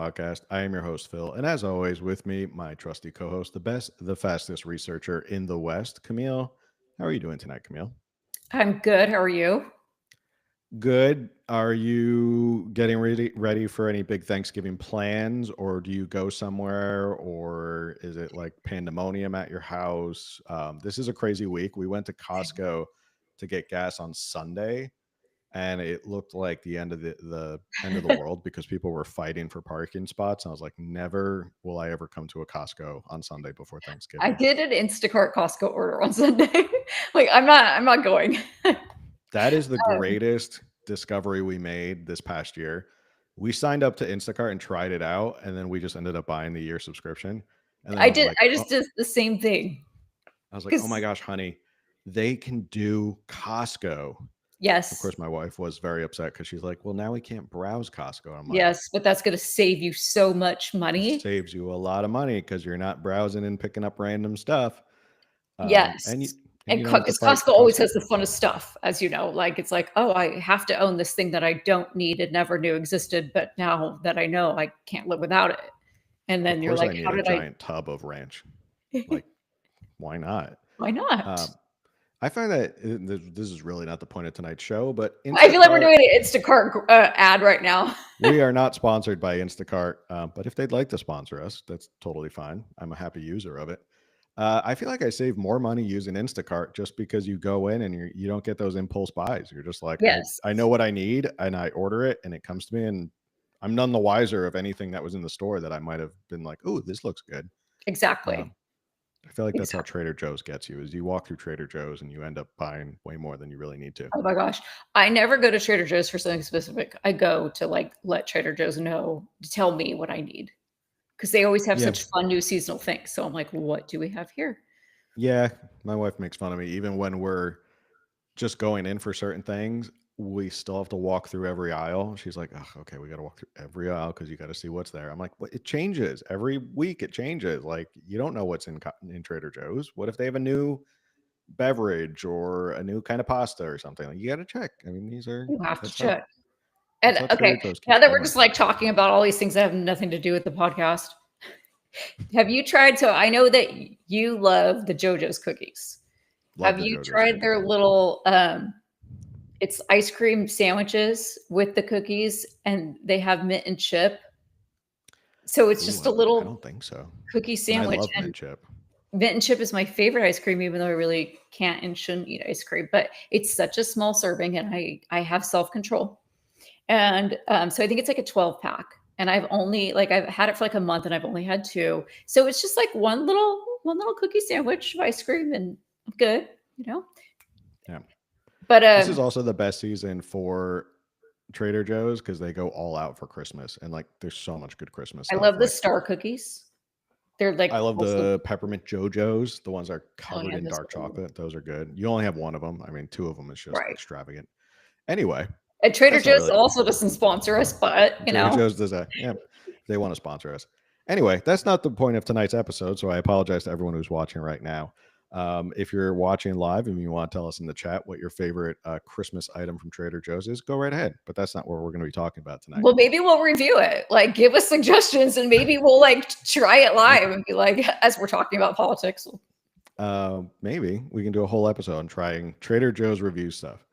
podcast. I am your host, Phil. And as always, with me, my trusty co host, the best, the fastest researcher in the West, Camille. How are you doing tonight, Camille? I'm good. How are you? Good. Are you getting ready for any big Thanksgiving plans, or do you go somewhere, or is it like pandemonium at your house? This is a crazy week. We went to Costco to get gas on Sunday, and it looked like the end of the end of the world because people were fighting for parking spots. And I was like, never will I ever come to a Costco on Sunday before I Thanksgiving. did an Instacart Costco order on Sunday. Like I'm not going. That is the Um, greatest discovery we made this past year. We signed up to Instacart and tried it out, and then we just ended up buying the year subscription. And then I did. I just did the same thing I was like, oh my because gosh, honey, they can do Costco. Of yes, course, my wife was very upset because she's like, well, now we can't browse Costco. I'm like, yes, but that's going to save you so much it money. saves you a lot of money because you're not browsing and picking up random stuff. Yes, And you and don't have to because fight Costco for always Costco. has the funnest stuff, as you know. Like it's like, oh, I have to own this thing that I don't need and never knew existed, but now that I know, I can't live without it. And Of then you're course, like, I need how a did I? giant tub of ranch. Like, why not? Why not? Um, I find that this is really not the point of tonight's show, but I feel like we're Instacart, doing an Instacart ad right now. we are not sponsored by Instacart, but if they'd like to sponsor us, that's totally fine. I'm a happy user of it. I feel like I save more money using Instacart just because you go in and you don't get those impulse buys. You're just like, Yes, I know what I need and I order it and it comes to me, and I'm none the wiser of anything that was in the store that I might have been like, oh, this looks good. exactly. Um, I feel like that's how Exactly. Trader Joe's gets you is you walk through Trader Joe's and you end up buying way more than you really need to. Oh my gosh. I never go to Trader Joe's for something specific. I go to like let Trader Joe's know to tell me what I need because they always have Yeah. such fun new seasonal things. So I'm like, what do we have here? Yeah. My wife makes fun of me. Even when we're just going in for certain things, we still have to walk through every aisle. She's like, oh, okay, we got to walk through every aisle because you got to see what's there. I'm like, well, it changes every week. It changes. Like, you don't know what's in Trader Joe's. What if they have a new beverage or a new kind of pasta or something? Like, you got to check. I mean, You have to that's how, check. that's And how Trader okay, Joe's now keeps that we're going. just like talking about all these things that have nothing to do with the podcast, have you tried? So I know that you love the JoJo's cookies. Love Have the you JoJo's tried cookies. their little it's ice cream sandwiches with the cookies and they have mint and chip. So it's Ooh, just a I little don't think so. cookie And I sandwich, love and mint chip. mint and chip is my favorite ice cream, even though I really can't and shouldn't eat ice cream. But it's such a small serving, and I have self control, and so I think it's like a 12 pack. And I've had it for like a month, and I've only had two. So it's just like one little cookie sandwich of ice cream, and I'm good, you know. Yeah. But This is also the best season for Trader Joe's because they go all out for Christmas, and like there's so much good Christmas I stuff. love the Like star cookies. They're I like love also the peppermint JoJo's. The ones that are oh covered yeah, in those dark are really chocolate. Those are good. You only have one of them. I mean, two of them is just right. extravagant. Anyway, And Trader that's not Joe's really also doesn't sponsor us, but Trader Joe's does that. Yeah, they want to sponsor us. Anyway, that's not the point of tonight's episode. So I apologize to everyone who's watching right now. If you're watching live and you want to tell us in the chat what your favorite Christmas item from Trader Joe's is, go right ahead. But that's not what we're going to be talking about tonight. well, maybe we'll review it. Like, give us suggestions, and maybe we'll like try it live and be like, as we're talking about politics. Maybe we can do a whole episode on trying Trader Joe's review stuff.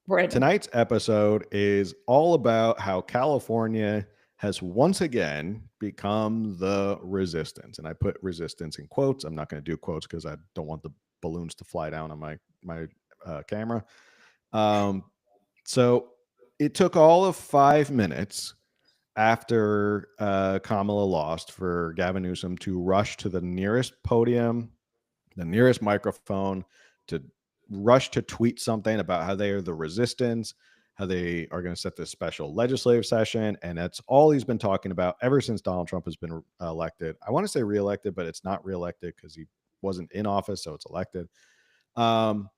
Random. Tonight's episode is all about how California has once again become the resistance. And I put resistance in quotes. I'm not going to do quotes because I don't want the balloons to fly down on my camera. Um, so it took all of 5 minutes after Kamala lost for Gavin Newsom to rush to the nearest podium, the nearest microphone, to rush to tweet something about how they are the resistance, how they are going to set this special legislative session. And that's all he's been talking about ever since Donald Trump has been elected. I want to say reelected, but it's not reelected because he wasn't in office. So it's elected. Um,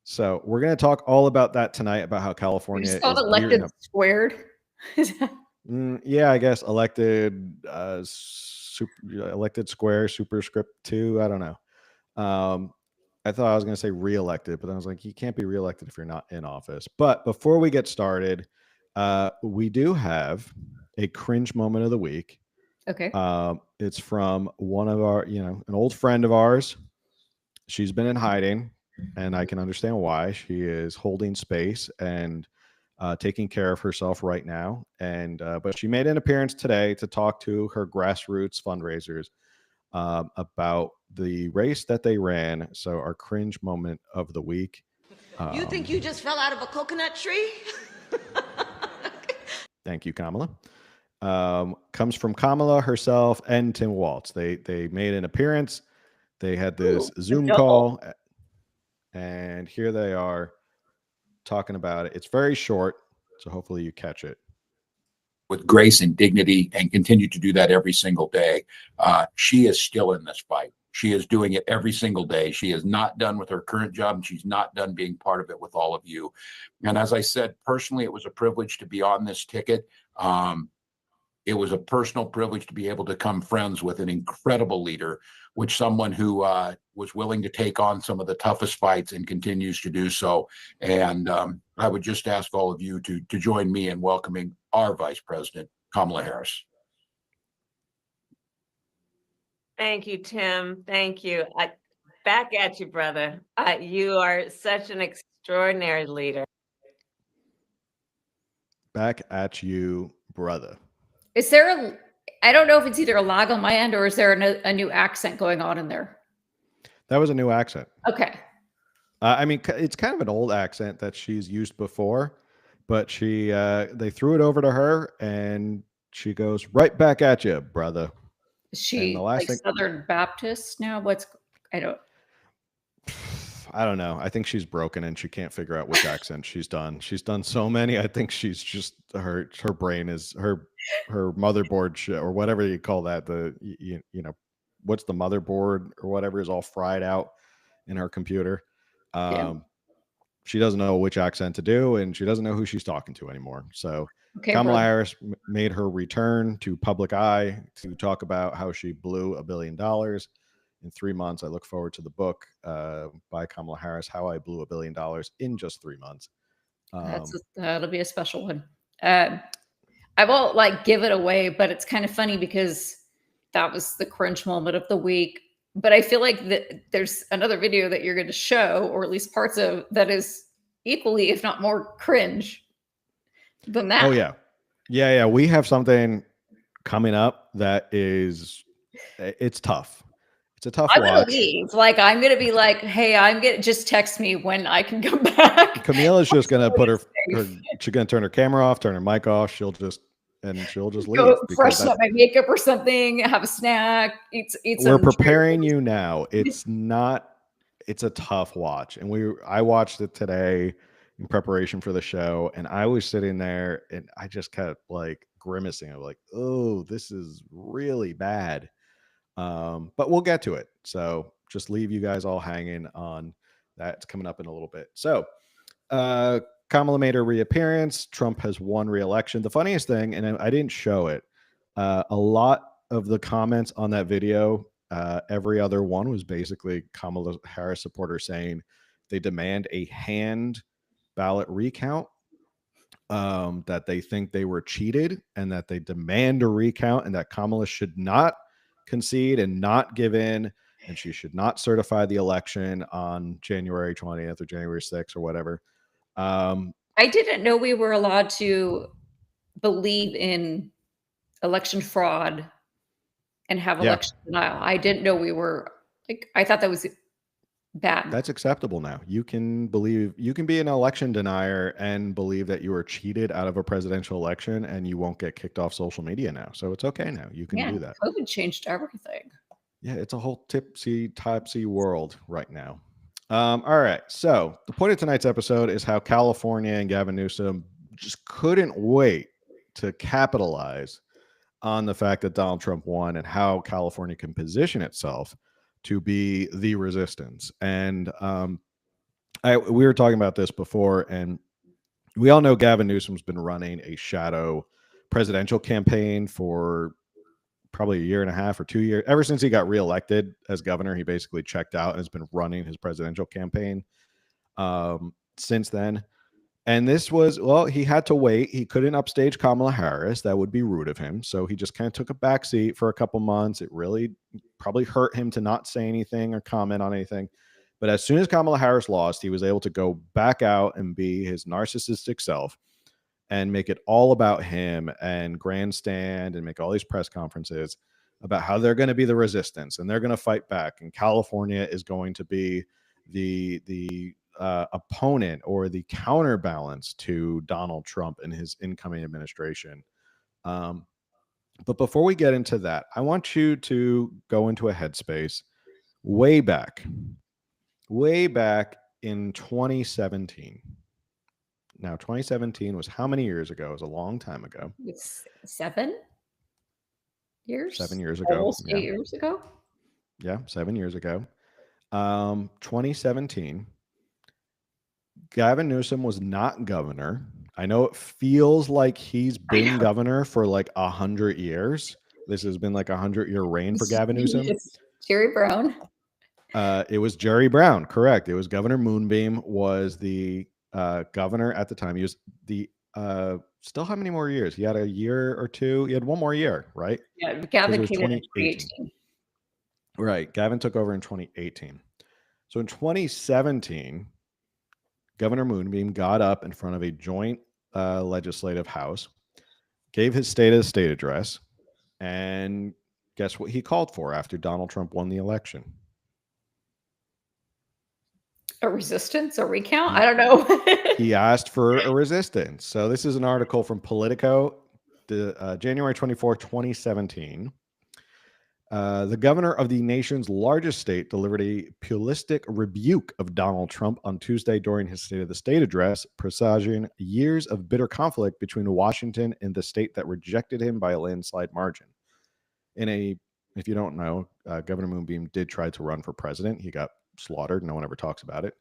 so we're going to talk all about that tonight, about how We California just called is gearing elected up. squared. Yeah, I guess elected, elected square superscript 2. I don't know. I thought I was going to say reelected, but I was like, you can't be reelected if you're not in office. But before we get started, we do have a cringe moment of the week. Okay. It's from one of our, an old friend of ours. She's been in hiding, and I can understand why. She is holding space and taking care of herself right now. And but she made an appearance today to talk to her grassroots fundraisers about the race that they ran. So our cringe moment of the week. You think you just fell out of a coconut tree? Thank you, Kamala. Comes from Kamala herself and Tim Waltz. They made an appearance. They had Ooh, this a Zoom double. call, and here they are talking about it. It's very short, so hopefully you catch it. With grace and dignity, and continue to do that every single day. She is still in this fight. She is doing it every single day. She is not done with her current job, and she's not done being part of it with all of you. And as I said, personally, it was a privilege to be on this ticket. It was a personal privilege to be able to become friends with an incredible leader, which someone who was willing to take on some of the toughest fights and continues to do so. And I would just ask all of you to join me in welcoming our Vice President, Kamala Harris. Thank you, Tim. Thank you. Back at you, brother. You are such an extraordinary leader. Back at you, brother. Is there a? I don't know if it's either a lag on my end or is there a new accent going on in there? That was a new accent. Okay. I mean, it's kind of an old accent that she's used before, but they threw it over to her, and she goes right back at you, brother. Is And the she last like thing, Southern Baptist now? I don't. I don't know. I think she's broken and she can't figure out which accent she's done. She's done so many. I think she's just her brain is her motherboard or whatever you call that. What's the motherboard or whatever is all fried out in her computer. Yeah. She doesn't know which accent to do, and she doesn't know who she's talking to anymore. So Okay, Kamala brother. Harris made her return to public eye to talk about how she blew $1 billion in 3 months. I look forward to the book by Kamala Harris, How I Blew $1 billion in Just 3 Months. That'll be a special one. I won't like give it away, but it's kind of funny because that was the cringe moment of the week. But I feel like there's another video that you're going to show, or at least parts of that is equally, if not more, cringe than that. Oh yeah, yeah. We have something coming up that it's tough. It's a tough I'm gonna watch. leave. Like I'm gonna be like, hey, I'm gonna just text me when I can come back. Camila's just gonna put she's gonna turn her camera off, turn her mic off. She'll just leave Go because freshen up my makeup or something, have a snack, eat we're some preparing you now. It's a tough watch. And I watched it today in preparation for the show, and I was sitting there and I just kept like grimacing. I'm like, oh, this is really bad. But we'll get to it. So just leave you guys all hanging on. That's coming up in a little bit. So Kamala made her reappearance. Trump has won re-election. The funniest thing, and I didn't show it, a lot of the comments on that video, every other one was basically Kamala Harris supporters saying they demand a hand ballot recount, that they think they were cheated, and that they demand a recount, and that Kamala should not concede and not give in, and she should not certify the election on January 20th or January 6th or whatever. I didn't know we were allowed to believe in election fraud and have Yeah. election denial. I didn't know we were like, I thought that was bad. That's acceptable now. You can be an election denier and believe that you were cheated out of a presidential election, and you won't get kicked off social media now. So it's okay now. You can do that. COVID changed everything. Yeah, it's a whole tipsy world right now. All right. So the point of tonight's episode is how California and Gavin Newsom just couldn't wait to capitalize on the fact that Donald Trump won, and how California can position itself to be the resistance. And we were talking about this before, and we all know Gavin Newsom's been running a shadow presidential campaign for probably a year and a half or 2 years. Ever since he got reelected as governor, he basically checked out and has been running his presidential campaign since then. And this was, well, he had to wait. He couldn't upstage Kamala Harris. That would be rude of him. So he just kind of took a back seat for a couple months. It really probably hurt him to not say anything or comment on anything. But as soon as Kamala Harris lost, he was able to go back out and be his narcissistic self and make it all about him and grandstand and make all these press conferences about how they're going to be the resistance and they're going to fight back. And California is going to be the opponent or the counterbalance to Donald Trump and his incoming administration. But before we get into that, I want you to go into a headspace way back in 2017. Now, 2017 was how many years ago? It was a long time ago. It's 7 years. 7 years ago. Almost Yeah. 8 years ago. Yeah, 7 years ago. 2017. Gavin Newsom was not governor. I know it feels like he's been governor for like 100 years. This has been like a 100-year reign for Gavin Newsom. It's Jerry Brown. It was Jerry Brown, correct. It was Governor Moonbeam was the governor at the time. He was the still how many more years? He had a year or two. He had one more year, right? Yeah, Gavin was came in 2018. Right. Gavin took over in 2018. So in 2017, Governor Moonbeam got up in front of a joint legislative house, gave his State of the State address, and guess what he called for after Donald Trump won the election? A resistance, a recount? I don't know. He asked for a resistance. So this is an article from Politico, January 24, 2017. The governor of the nation's largest state delivered a pugilistic rebuke of Donald Trump on Tuesday during his State of the State address, presaging years of bitter conflict between Washington and the state that rejected him by a landslide margin. If you don't know, Governor Moonbeam did try to run for president. He got slaughtered. No one ever talks about it.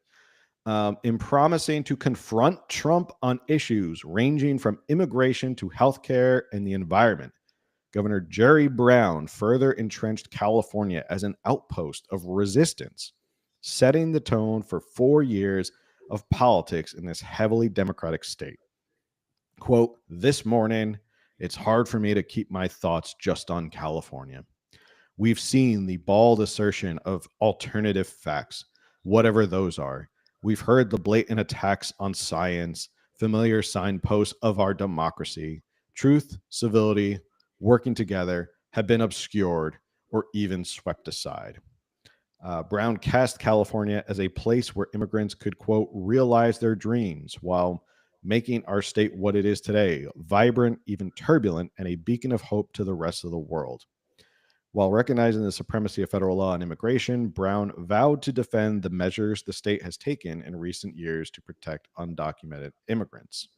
In promising to confront Trump on issues ranging from immigration to healthcare and the environment, Governor Jerry Brown further entrenched California as an outpost of resistance, setting the tone for 4 years of politics in this heavily Democratic state. Quote, "This morning, it's hard for me to keep my thoughts just on California. We've seen the bald assertion of alternative facts, whatever those are. We've heard the blatant attacks on science, familiar signposts of our democracy. Truth, civility, working together have been obscured or even swept aside." Brown cast California as a place where immigrants could, quote, "realize their dreams," while making our state what it is today, vibrant, even turbulent, and a beacon of hope to the rest of the world. While recognizing the supremacy of federal law on immigration, Brown vowed to defend the measures the state has taken in recent years to protect undocumented immigrants.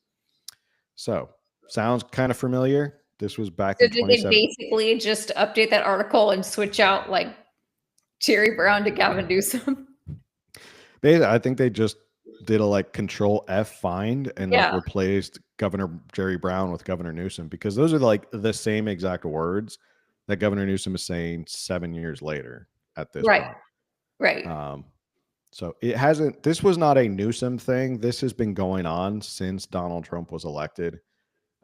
So, sounds kind of familiar. This was back So in did they 2017. basically just update that article and switch out like Jerry Brown to Gavin Newsom? Basically, I think they just did a like Control F find and like replaced Governor Jerry Brown with Governor Newsom, because those are like the same exact words that Governor Newsom is saying 7 years later at this point. Right. So it hasn't, this was not a Newsom thing. This has been going on since Donald Trump was elected.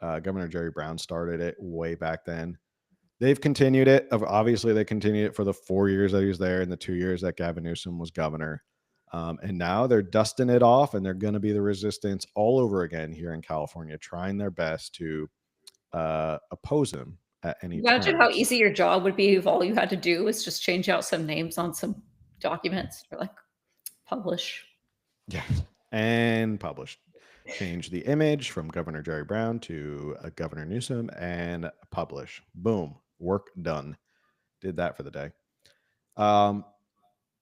Governor Jerry Brown started it way back then. They've continued it. Obviously, they continued it for the 4 years that he was there and the 2 years that Gavin Newsom was governor. And now they're dusting it off and they're going to be the resistance all over again here in California, trying their best to oppose him at any Imagine terms. how easy your job would be if all you had to do was just change out some names on some documents. You're like, publish. Yeah, and publish. Change the image from Governor Jerry Brown to Governor Newsom and publish. Boom, work done. Did that for the day.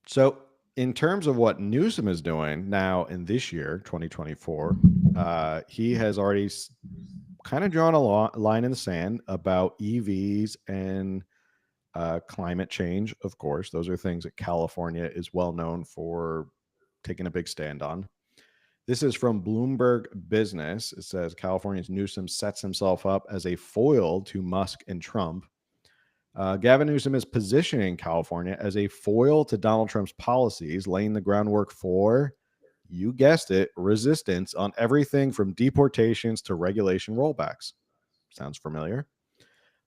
So in terms of what Newsom is doing now in this year, 2024, he has already kind of drawn a line in the sand about EVs and climate change. Of course, those are things that California is well known for taking a big stand on. This is from Bloomberg Business. It says California's Newsom sets himself up as a foil to Musk and Trump. Gavin Newsom is positioning California as a foil to Donald Trump's policies, laying the groundwork for, You guessed it, resistance on everything from deportations to regulation rollbacks. Sounds familiar?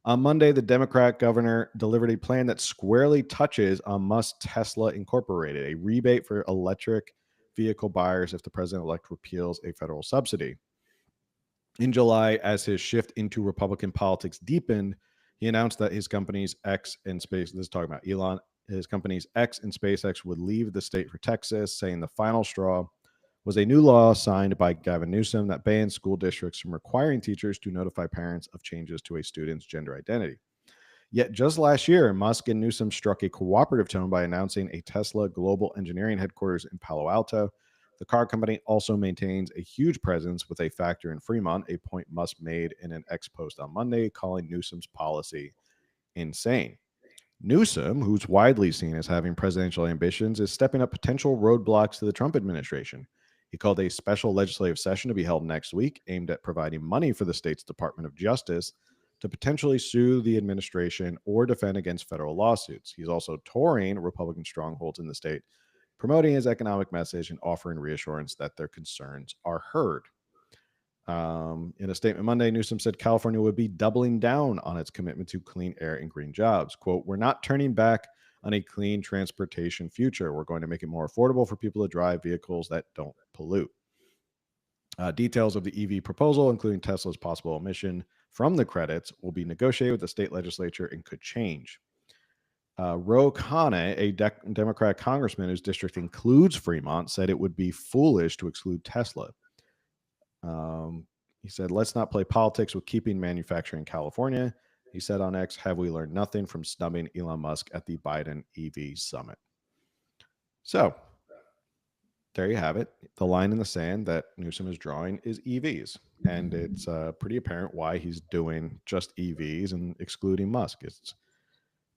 On Monday, the Democrat governor delivered a plan that squarely touches on Musk's Tesla Incorporated, a rebate for electric vehicle buyers if the president-elect repeals a federal subsidy. In July, as his shift into Republican politics deepened, he announced that his company's X and Space, this is talking about Elon, his company's X and SpaceX would leave the state for Texas, saying the final straw was a new law signed by Gavin Newsom that bans school districts from requiring teachers to notify parents of changes to a student's gender identity. Yet just last year, Musk and Newsom struck a cooperative tone by announcing a Tesla global engineering headquarters in Palo Alto. The car company also maintains a huge presence with a factory in Fremont, a point Musk made in an X post on Monday, calling Newsom's policy insane. Newsom, who's widely seen as having presidential ambitions, is stepping up potential roadblocks to the Trump administration. He called a special legislative session to be held next week aimed at providing money for the state's Department of Justice to potentially sue the administration or defend against federal lawsuits. He's also touring Republican strongholds in the state, promoting his economic message and offering reassurance that their concerns are heard. In a statement Monday, Newsom said California would be doubling down on its commitment to clean air and green jobs. Quote, "We're not turning back on a clean transportation future. We're going to make it more affordable for people to drive vehicles that don't pollute." Details of the EV proposal, including Tesla's possible emission from the credits, will be negotiated with the state legislature and could change. Ro Khanna, a Democrat congressman whose district includes Fremont, said it would be foolish to exclude Tesla. He said, "Let's not play politics with keeping manufacturing in California." He said on X, "Have we learned nothing from snubbing Elon Musk at the Biden EV summit?" So there you have it. The line in the sand that Newsom is drawing is EVs. And it's pretty apparent why he's doing just EVs and excluding Musk. It's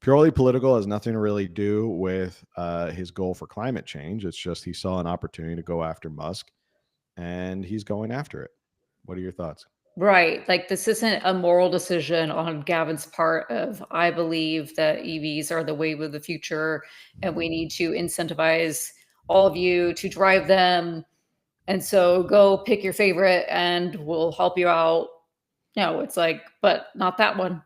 purely political, has nothing to really do with his goal for climate change. It's just he saw an opportunity to go after Musk, and he's going after it. What are your thoughts? Right. Like this isn't a moral decision on Gavin's part of I believe that EVs are the wave of the future and we need to incentivize all of you to drive them. And so go pick your favorite and we'll help you out. No, it's like, but not that one.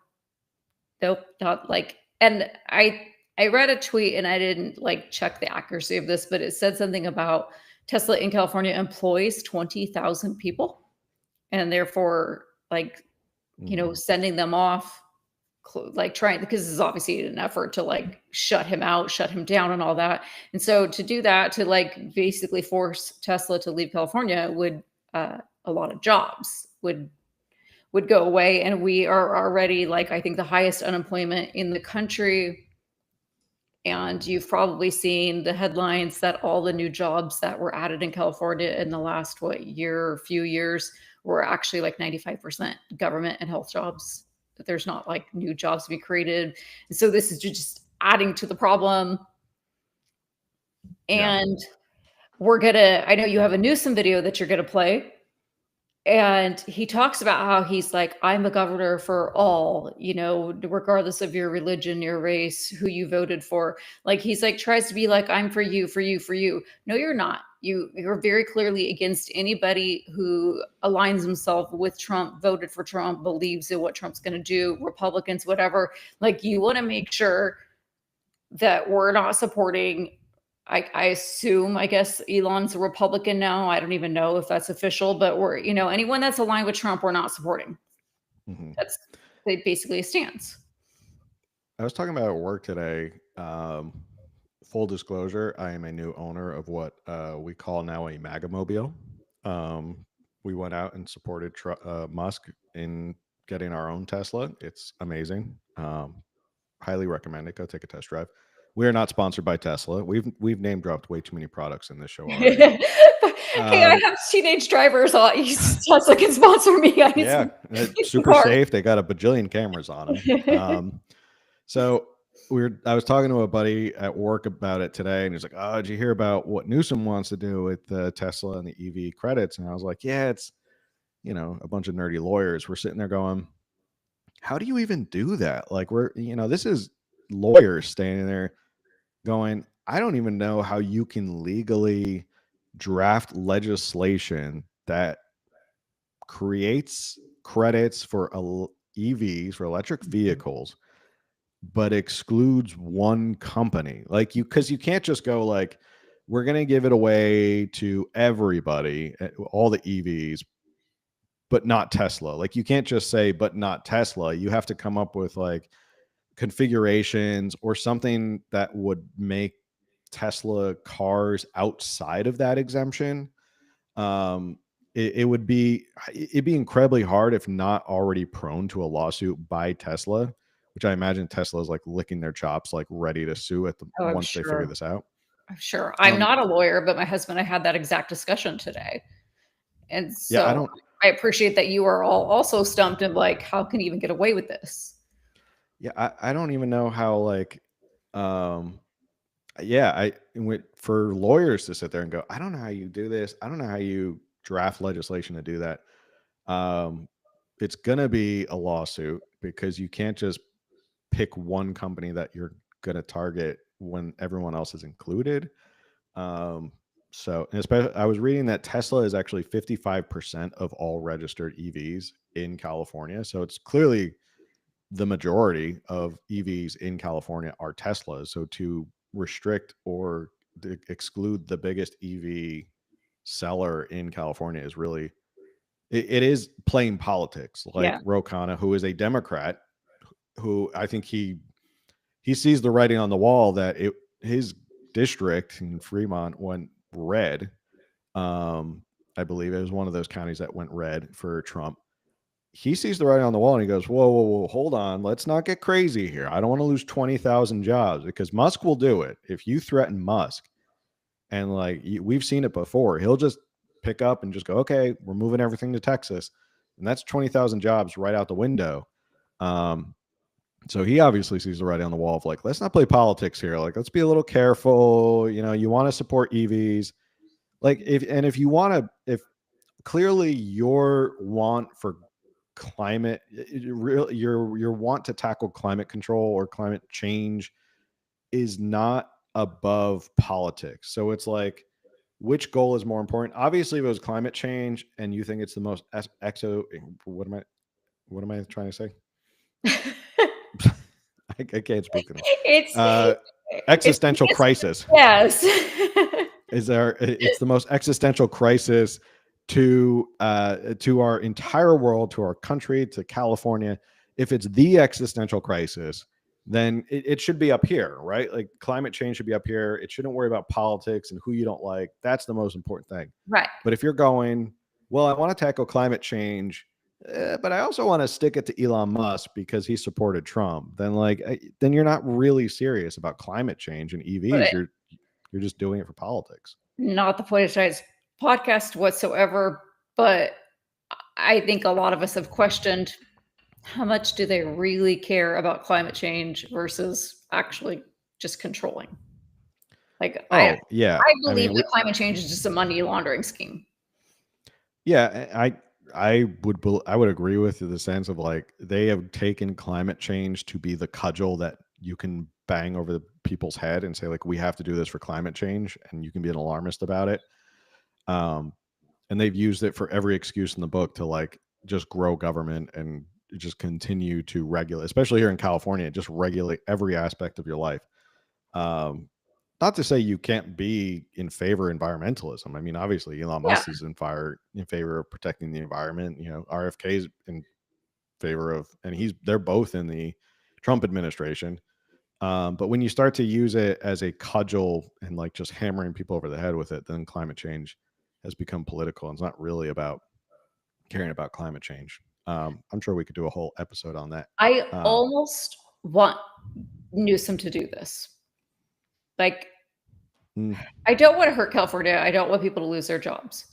Nope, not like and I read a tweet and I didn't like check the accuracy of this, but it said something about Tesla in California employs 20,000 people and therefore like sending them off like trying because this is obviously an effort to like shut him out, shut him down and all that. And so to do that, to like basically force Tesla to leave California would a lot of jobs would go away. And we are already like I think the highest unemployment in the country. And you've probably seen the headlines that all the new jobs that were added in California in the last few years were actually like 95% government and health jobs. That there's not like new jobs to be created. And so this is just adding to the problem. And I know you have a Newsom video that you're gonna play. And he talks about how he's like, I'm a governor for all, regardless of your religion, your race, who you voted for. Like he's like tries to be like, I'm for you, for you, for you. No, you're not. You're very clearly against anybody who aligns himself with Trump, voted for Trump, believes in what Trump's going to do, Republicans, whatever. Like you want to make sure that we're not supporting I assume, I guess Elon's a Republican now. I don't even know if that's official, but we're, anyone that's aligned with Trump, we're not supporting. Mm-hmm. That's basically a stance. I was talking about at work today. Full disclosure, I am a new owner of what we call now a MAGA-mobile. We went out and supported Musk in getting our own Tesla. It's amazing. Highly recommend it. Go take a test drive. We are not sponsored by Tesla. We've name dropped way too many products in this show already. Hey, I have teenage drivers on. Tesla can sponsor me. Super safe. They got a bajillion cameras on them. So I was talking to a buddy at work about it today, and he's like, "Oh, did you hear about what Newsom wants to do with Tesla and the EV credits?" And I was like, "Yeah, it's a bunch of nerdy lawyers." We're sitting there going, "How do you even do that? Like, this is lawyers standing there." Going, I don't even know how you can legally draft legislation that creates credits for EVs, for electric vehicles, but excludes one company. Like because you can't just go like, we're going to give it away to everybody, all the EVs, but not Tesla. Like you can't just say, but not Tesla. You have to come up with like configurations or something that would make Tesla cars outside of that exemption. It'd be incredibly hard, if not already prone to a lawsuit by Tesla, which I imagine Tesla is like licking their chops, like ready to sue at the Oh, I'm once they figure sure. this out. I'm sure. I'm not a lawyer, but my husband and I had that exact discussion today. And Yeah, so I appreciate that you are all also stumped and like, how can you even get away with this? Yeah, I don't even know how like yeah, I went for lawyers to sit there and go, I don't know how you do this. I don't know how you draft legislation to do that. It's gonna be a lawsuit because you can't just pick one company that you're gonna target when everyone else is included. So, and especially, I was reading that Tesla is actually 55% of all registered EVs in California. So it's clearly the majority of EVs in California are Teslas. So to restrict or exclude the biggest EV seller in California is really, it is playing politics. Like Yeah. Ro Khanna, who is a Democrat, who I think he sees the writing on the wall that his district in Fremont went red. I believe it was one of those counties that went red for Trump. He sees the writing on the wall and he goes, whoa, whoa, whoa, hold on. Let's not get crazy here. I don't want to lose 20,000 jobs, because Musk will do it. If you threaten Musk, and like we've seen it before, he'll just pick up and just go, okay, we're moving everything to Texas. And that's 20,000 jobs right out the window. So he obviously sees the writing on the wall of like, let's not play politics here. Like, let's be a little careful. You know, you want to support EVs. Like if you want to, if clearly your want for climate, your want to tackle climate control or climate change is not above politics. So it's like, which goal is more important? Obviously, if it was climate change and you think it's the most what am I trying to say? I can't speak to them. It's Existential crisis. Yes. It's the most existential crisis to our entire world, to our country, to California. If it's the existential crisis, then it should be up here, right? Like climate change should be up here. It shouldn't worry about politics and who you don't like. That's the most important thing. Right. But if you're going, well, I want to tackle climate change, but I also want to stick it to Elon Musk because he supported Trump, then then you're not really serious about climate change and EVs. Right. You're just doing it for politics. Not the point of tonight's podcast whatsoever, but I think a lot of us have questioned how much do they really care about climate change versus actually just controlling. Like, I believe that climate change is just a money laundering scheme. Yeah, I would agree with the sense of like they have taken climate change to be the cudgel that you can bang over the people's head and say like, we have to do this for climate change, and you can be an alarmist about it. And they've used it for every excuse in the book to like just grow government and just continue to regulate, especially here in California, just regulate every aspect of your life. Not to say you can't be in favor of environmentalism. I mean, obviously Elon Musk is in favor of protecting the environment. You know, RFK is in favor of, and they're both in the Trump administration. But when you start to use it as a cudgel and like just hammering people over the head with it, then climate change has become political. And it's not really about caring about climate change. I'm sure we could do a whole episode on that. I almost want Newsom to do this. Like, I don't want to hurt California. I don't want people to lose their jobs.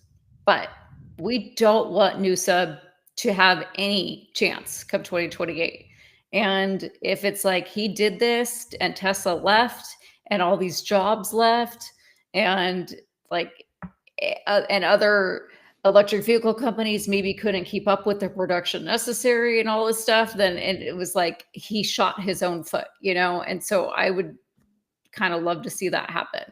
But we don't want Newsom to have any chance come 2028. And if it's like he did this and Tesla left and all these jobs left and like and other electric vehicle companies maybe couldn't keep up with the production necessary and all this stuff, then it was like he shot his own foot, you know? And so I would kind of love to see that happen.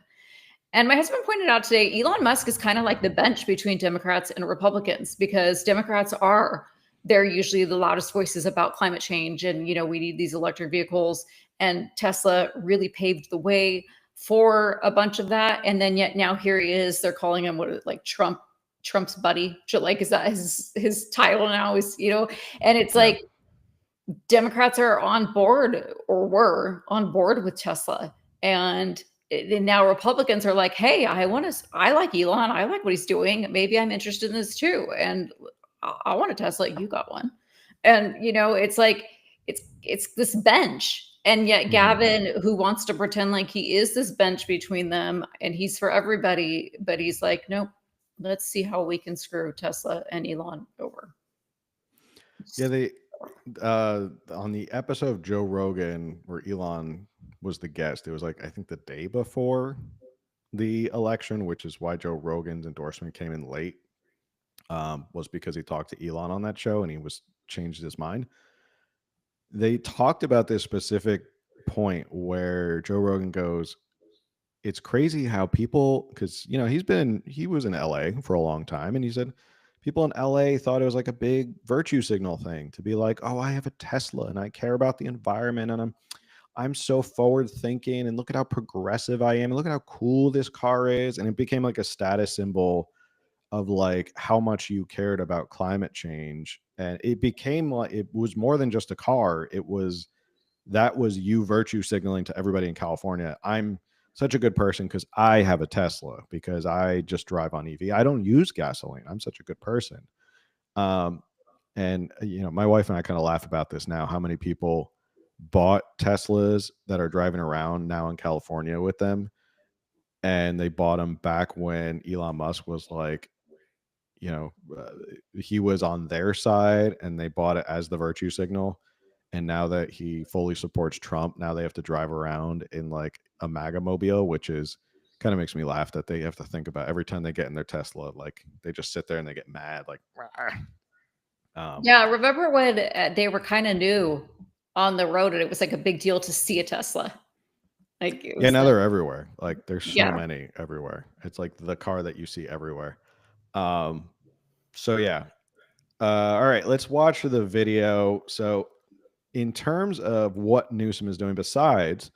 And my husband pointed out today, Elon Musk is kind of like the bench between Democrats and Republicans, because Democrats they're usually the loudest voices about climate change. And, we need these electric vehicles, and Tesla really paved the way for a bunch of that. And then yet now here he is, they're calling him Trump's buddy. Like, is that his title now and it's like, Democrats are on board, or were on board, with Tesla. And now Republicans are like, hey, I like Elon. I like what he's doing. Maybe I'm interested in this too. And I want a Tesla. You got one. And, it's like, it's this bench. And yet Gavin, who wants to pretend like he is this bench between them and he's for everybody, but he's like, nope, let's see how we can screw Tesla and Elon over. Yeah, on the episode of Joe Rogan where Elon was the guest, it was like, I think the day before the election, which is why Joe Rogan's endorsement came in late, was because he talked to Elon on that show and he changed his mind. They talked about this specific point where Joe Rogan goes, it's crazy how people, because he was in LA for a long time, and he said people in LA thought it was like a big virtue signal thing to be like, oh, I have a Tesla and I care about the environment and I'm so forward thinking, and look at how progressive I am, and look at how cool this car is. And it became like a status symbol of like how much you cared about climate change. And it became like, it was more than just a car. That was you virtue signaling to everybody in California, I'm such a good person because I have a Tesla, because I just drive on EV. I don't use gasoline. I'm such a good person. And my wife and I kind of laugh about this now, how many people bought Teslas that are driving around now in California with them. And they bought them back when Elon Musk was like, he was on their side, and they bought it as the virtue signal. And now that he fully supports Trump, now they have to drive around in like a MAGA mobile, which is kind of makes me laugh that they have to think about every time they get in their Tesla, like they just sit there and they get mad, like, yeah. Remember when they were kind of new on the road and it was like a big deal to see a Tesla? Like, now they're everywhere. Like there's so many everywhere. It's like the car that you see everywhere. So yeah. All right, let's watch the video. So in terms of what Newsom is doing, besides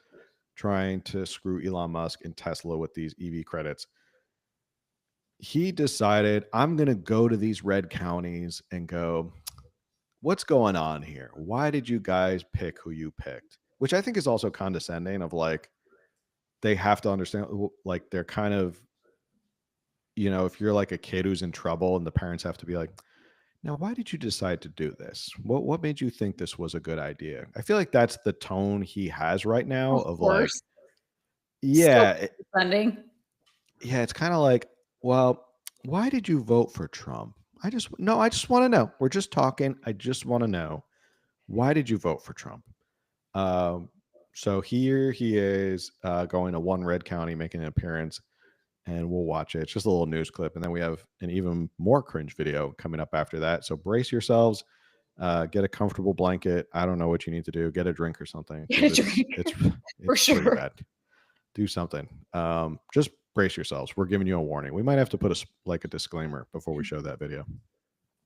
trying to screw Elon Musk and Tesla with these EV credits, he decided, I'm going to go to these red counties and go, what's going on here? Why did you guys pick who you picked? Which I think is also condescending, of like, they have to understand, like, they're kind of, if you're like a kid who's in trouble and the parents have to be like, now, why did you decide to do this? What made you think this was a good idea? I feel like that's the tone he has right now, of like, yeah, it's kind of like, well, why did you vote for Trump? I just want to know. We're just talking. I just want to know, why did you vote for Trump? So here he is going to one red county, making an appearance, and we'll watch it. It's just a little news clip. And then we have an even more cringe video coming up after that. So brace yourselves, get a comfortable blanket. I don't know what you need to do. Get a drink or something. It's for sure. Pretty bad. Do something. Just brace yourselves. We're giving you a warning. We might have to put a disclaimer before we show that video.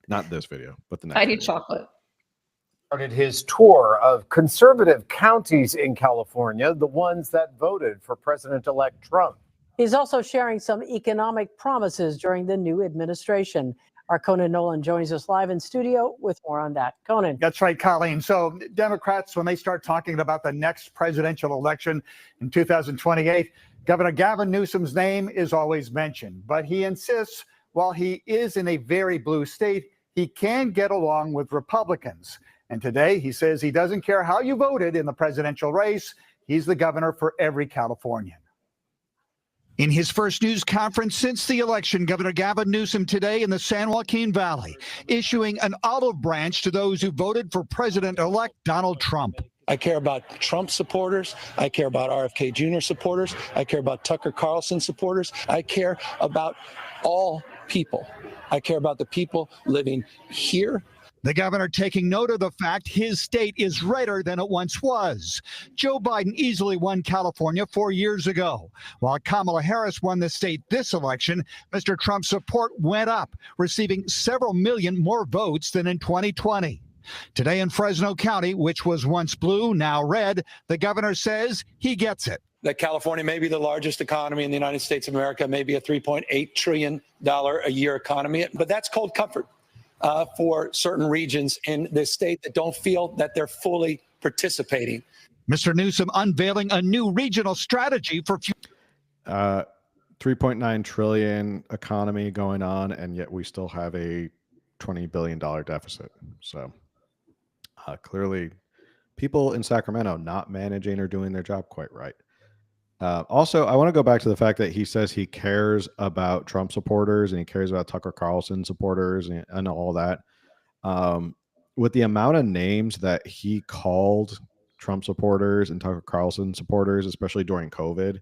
Not this video, but the next. I need chocolate. Started his tour of conservative counties in California, the ones that voted for President-elect Trump. He's also sharing some economic promises during the new administration. Our Conan Nolan joins us live in studio with more on that. Conan. That's right, Colleen. So Democrats, when they start talking about the next presidential election in 2028, Governor Gavin Newsom's name is always mentioned. But he insists, while he is in a very blue state, he can get along with Republicans. And today he says he doesn't care how you voted in the presidential race. He's the governor for every Californian. In his first news conference since the election, Governor Gavin Newsom today in the San Joaquin Valley, issuing an olive branch to those who voted for President-elect Donald Trump. I care about Trump supporters. I care about RFK Jr. supporters. I care about Tucker Carlson supporters. I care about all people. I care about the people living here The governor taking note of the fact his state is redder than it once was. Joe Biden easily won California 4 years ago. While Kamala Harris won the state this election, Mr. Trump's support went up, receiving several million more votes than in 2020. Today in Fresno County, which was once blue, now red, the governor says he gets it. That California may be the largest economy in the United States of America, maybe a $3.8 trillion a year economy, but that's cold comfort for certain regions in this state that don't feel that they're fully participating. Mr. Newsom unveiling a new regional strategy for 3.9 trillion economy going on, and yet we still have a $20 billion deficit. So clearly people in Sacramento not managing or doing their job quite right. Also, I want to go back to the fact that he says he cares about Trump supporters and he cares about Tucker Carlson supporters and all that. With the amount of names that he called Trump supporters and Tucker Carlson supporters, especially during COVID,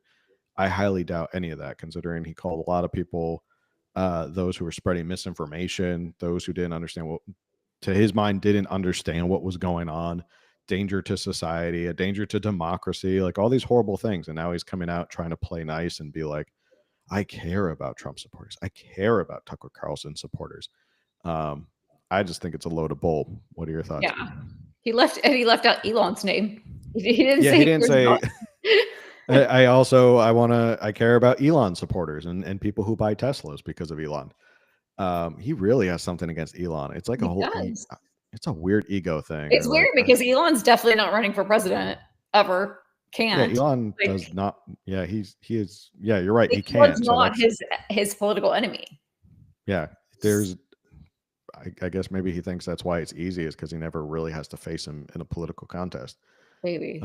I highly doubt any of that, considering he called a lot of people those who were spreading misinformation, those who didn't understand what, to his mind, didn't understand what was going on. Danger to society, a danger to democracy, like all these horrible things. And now he's coming out trying to play nice and be like, I care about Trump supporters. I care about Tucker Carlson supporters. I just think it's a load of bull. What are your thoughts? Yeah. He left out Elon's name. He didn't say. He didn't say. I care about Elon supporters and people who buy Teslas because of Elon. He really has something against Elon. It's like it's a weird ego thing. It's weird because Elon's definitely not running for president ever. Can't. Yeah, Elon does not. Yeah, he is. Yeah, you're right. He can't. Elon's not his political enemy. Yeah, I guess maybe he thinks that's why it's easy, is because he never really has to face him in a political contest. Maybe.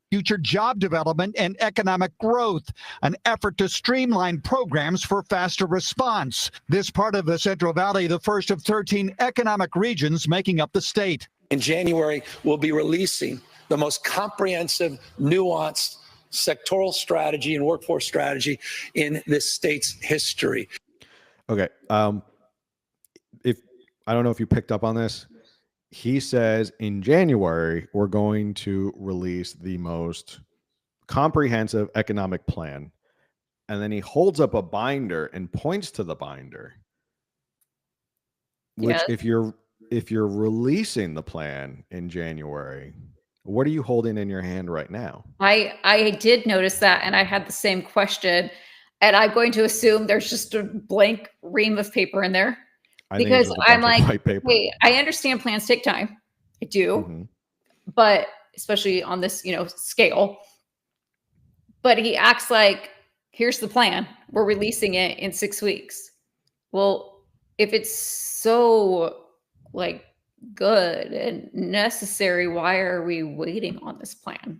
Future job development and economic growth, an effort to streamline programs for faster response. This part of the Central Valley, the first of 13 economic regions making up the state. In January, we'll be releasing the most comprehensive, nuanced sectoral strategy and workforce strategy in this state's history. Okay. If I don't know if you picked up on this, he says in January, we're going to release the most comprehensive economic plan. And then he holds up a binder and points to the binder, which if you're releasing the plan in January, what are you holding in your hand right now? I did notice that, and I had the same question, and I'm going to assume there's just a blank ream of paper in there. Because I'm like, wait, I understand plans take time. I do. But especially on this, scale. But he acts like, here's the plan. We're releasing it in 6 weeks. Well, if it's so good and necessary, why are we waiting on this plan?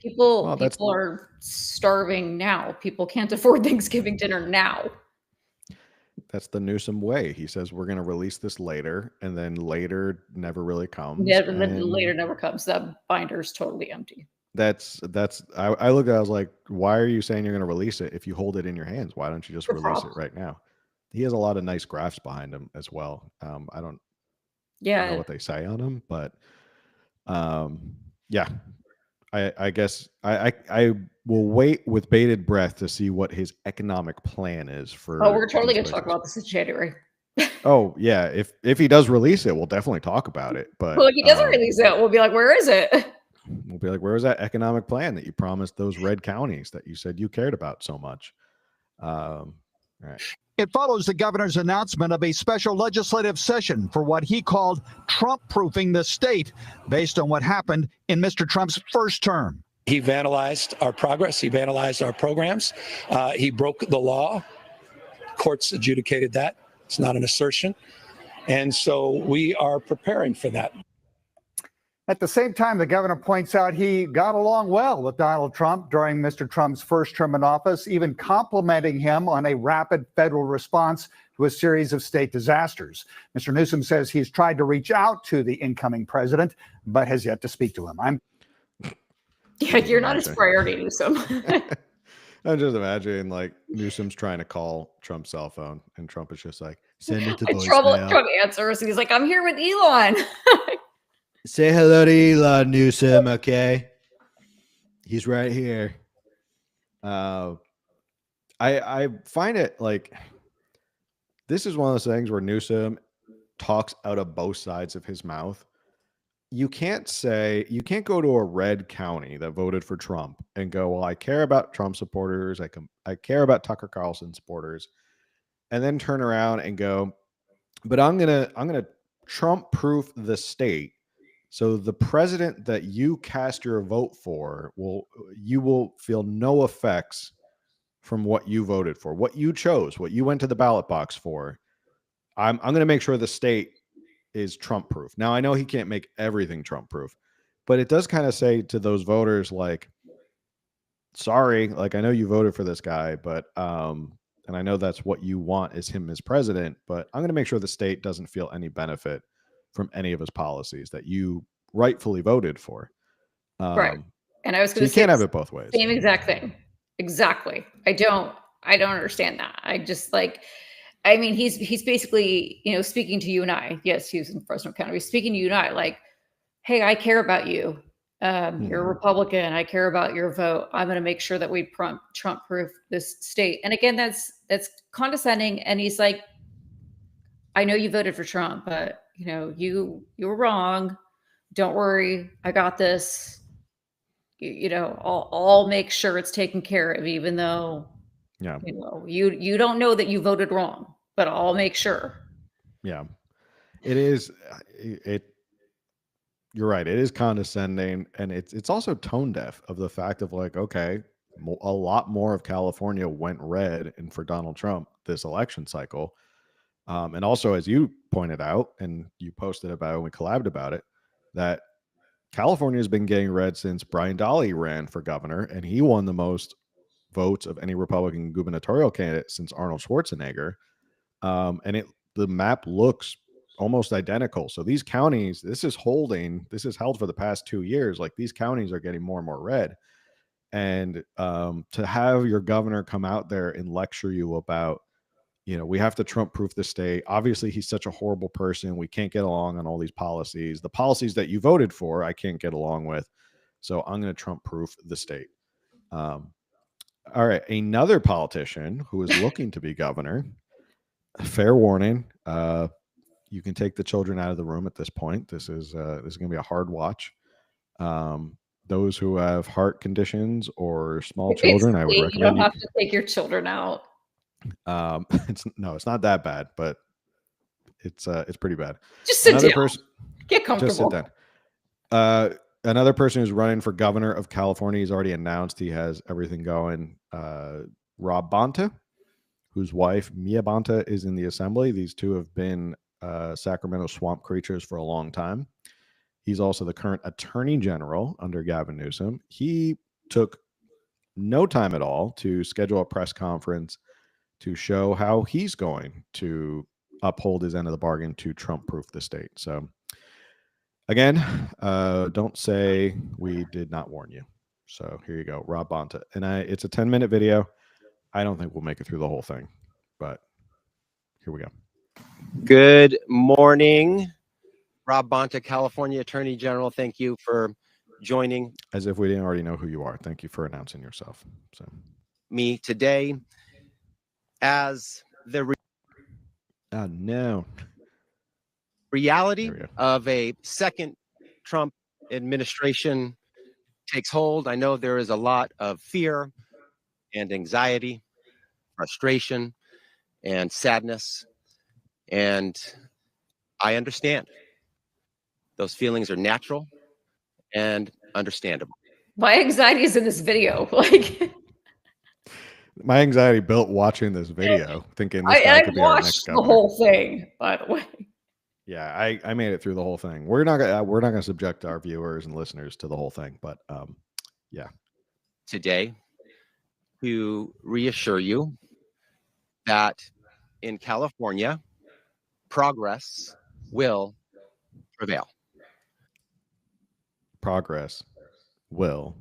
People are starving now. People can't afford Thanksgiving dinner now. That's the Newsom way. He says we're going to release this later, and then later never really comes. Yeah, and then later never comes. That binder is totally empty. I looked at it, I was like, why are you saying you're going to release it if you hold it in your hands? Why don't you just release it right now? He has a lot of nice graphs behind him as well. I don't know what they say on him, but yeah. I guess I will wait with bated breath to see what his economic plan is for. Oh, we're totally going to talk about this in January. Oh yeah, if he does release it, we'll definitely talk about it. But if he doesn't release it, we'll be like, where is it? We'll be like, where was that economic plan that you promised those red counties that you said you cared about so much? All right. It follows the governor's announcement of a special legislative session for what he called Trump-proofing the state based on what happened in Mr. Trump's first term. He vandalized our progress. He vandalized our programs. He broke the law. Courts adjudicated that. It's not an assertion. And so we are preparing for that. At the same time, the governor points out he got along well with Donald Trump during Mr. Trump's first term in office, even complimenting him on a rapid federal response to a series of state disasters. Mr. Newsom says he's tried to reach out to the incoming president, but has yet to speak to him. You're not his priority, Newsom. I'm just imagining like Newsom's trying to call Trump's cell phone, and Trump is just like, send it to And Trump voicemail. answers. He's like, I'm here with Elon. Say hello to Elon, Newsom, okay? He's right here. I find it like this is one of those things where Newsom talks out of both sides of his mouth. You can't go to a red county that voted for Trump and go, well, I care about Trump supporters. I care about Tucker Carlson supporters, and then turn around and go, but I'm gonna Trump proof the state. So the president that you cast your vote for you will feel no effects from what you voted for, what you chose, what you went to the ballot box for. I'm going to make sure the state is Trump proof. Now, I know he can't make everything Trump proof, but it does kind of say to those voters, like, sorry, like, I know you voted for this guy, but, and I know that's what you want is him as president, but I'm going to make sure the state doesn't feel any benefit from any of his policies that you rightfully voted for. Right. And I was So going you to say can't have it both ways. same exact thing. Exactly. I don't understand that. I just like, I mean, he's basically, speaking to you and I. Yes, he was in Fresno County. He's speaking to you and I like, hey, I care about you. You're a Republican. I care about your vote. I'm going to make sure that we Trump proof this state. And again, that's condescending. And he's like, I know you voted for Trump, but you were wrong. Don't worry. I got this. I'll make sure it's taken care of, even though, you don't know that you voted wrong, but I'll make sure. Yeah, it is. You're right. It is condescending, and it's also tone deaf of the fact of like, okay, a lot more of California went red and for Donald Trump this election cycle, and also as you pointed out and you posted about and we collabed about it, that California has been getting red since Brian Dahle ran for governor, and he won the most votes of any Republican gubernatorial candidate since Arnold Schwarzenegger. And the map looks almost identical. So these counties, this is held for the past 2 years. Like these counties are getting more and more red. And to have your governor come out there and lecture you about, we have to Trump proof the state. Obviously, he's such a horrible person. We can't get along on all these policies. The policies that you voted for, I can't get along with. So I'm going to Trump proof the state. All right. Another politician who is looking to be governor, fair warning. You can take the children out of the room at this point. This is going to be a hard watch. Those who have heart conditions or small children, I would recommend you don't have to take your children out. It's not that bad, but it's pretty bad. Just sit down. Get comfortable. Just sit down. Another person who's running for governor of California, he's already announced he has everything going. Rob Bonta, whose wife Mia Bonta is in the assembly. These two have been Sacramento swamp creatures for a long time. He's also the current attorney general under Gavin Newsom. He took no time at all to schedule a press conference to show how he's going to uphold his end of the bargain to Trump-proof the state. So, again, don't say we did not warn you. So here you go, Rob Bonta. And it's a 10-minute video. I don't think we'll make it through the whole thing, but here we go. Good morning, Rob Bonta, California Attorney General. Thank you for joining. As if we didn't already know who you are. Thank you for announcing yourself. So me today as the reality of a second Trump administration takes hold. I know there is a lot of fear and anxiety, frustration, and sadness. And I understand. Those feelings are natural and understandable. My anxiety is in this video. Like my anxiety built watching this video, thinking this guy could be our next governor. The whole thing, by the way. Yeah, I made it through the whole thing. We're not gonna subject our viewers and listeners to the whole thing, but yeah. Today, to reassure you that in California, progress will prevail. Progress will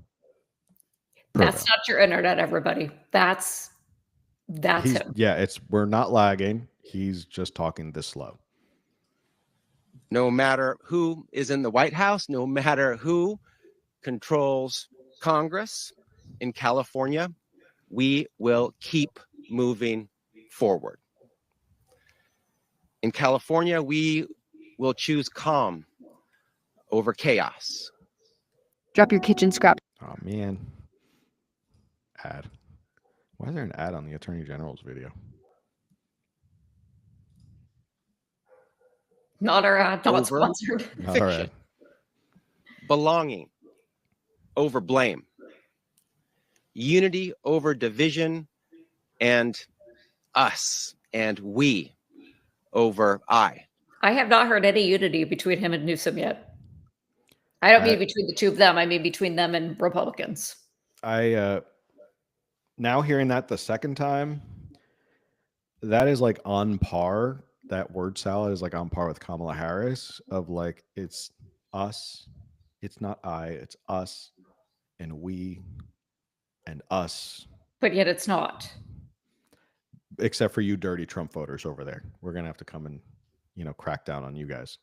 That's not your internet, everybody. That's him. Yeah, we're not lagging. He's just talking this slow. No matter who is in the White House, no matter who controls Congress in California, we will keep moving forward. In California, we will choose calm over chaos. Drop your kitchen scraps. Oh, man. Ad. Why is there an ad on the Attorney General's video? Not our ad, not sponsored. Not our ad. Belonging over blame. Unity over division, and us and we over I. I have not heard any unity between him and Newsom yet. I don't mean between the two of them. I mean between them and Republicans. Now hearing that the second time, that is like on par. That word salad is like on par with Kamala Harris of like, it's us. It's not I, it's us and we and us. But yet it's not. Except for you dirty Trump voters over there. We're going to have to come and, crack down on you guys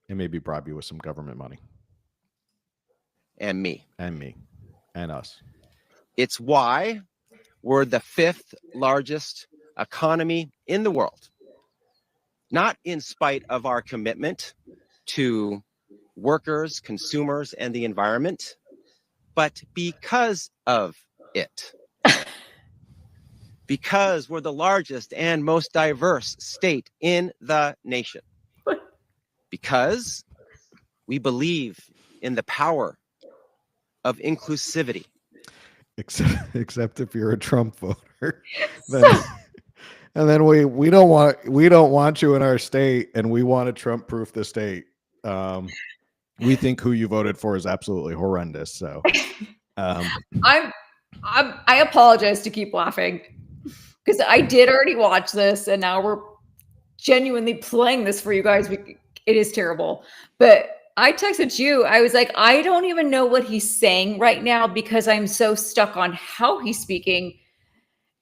and maybe bribe you with some government money. And me. And me. And us. It's why we're the 5th largest economy in the world. Not in spite of our commitment to workers, consumers, and the environment, but because of it. Because we're the largest and most diverse state in the nation. Because we believe in the power of inclusivity. Except if you're a Trump voter. And then we don't want you in our state, and we want to Trump-proof the state. We think who you voted for is absolutely horrendous. So I apologize to keep laughing because I did already watch this, and now we're genuinely playing this for you guys. It is terrible, but I texted you. I was like, I don't even know what he's saying right now because I'm so stuck on how he's speaking.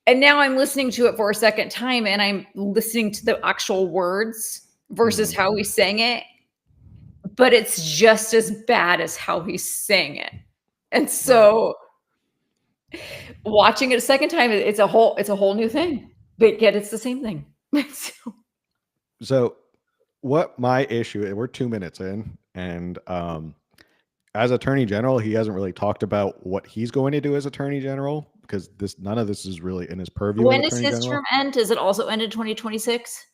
And now I'm listening to it for a second time, and I'm listening to the actual words versus how he's saying it. But it's just as bad as how he's saying it. And so watching it a second time, it's a whole new thing. But yet it's the same thing. So what my issue is, we're 2 minutes in, and as Attorney General, he hasn't really talked about what he's going to do as Attorney General because none of this is really in his purview. When does his term end? Does it also end in 2026?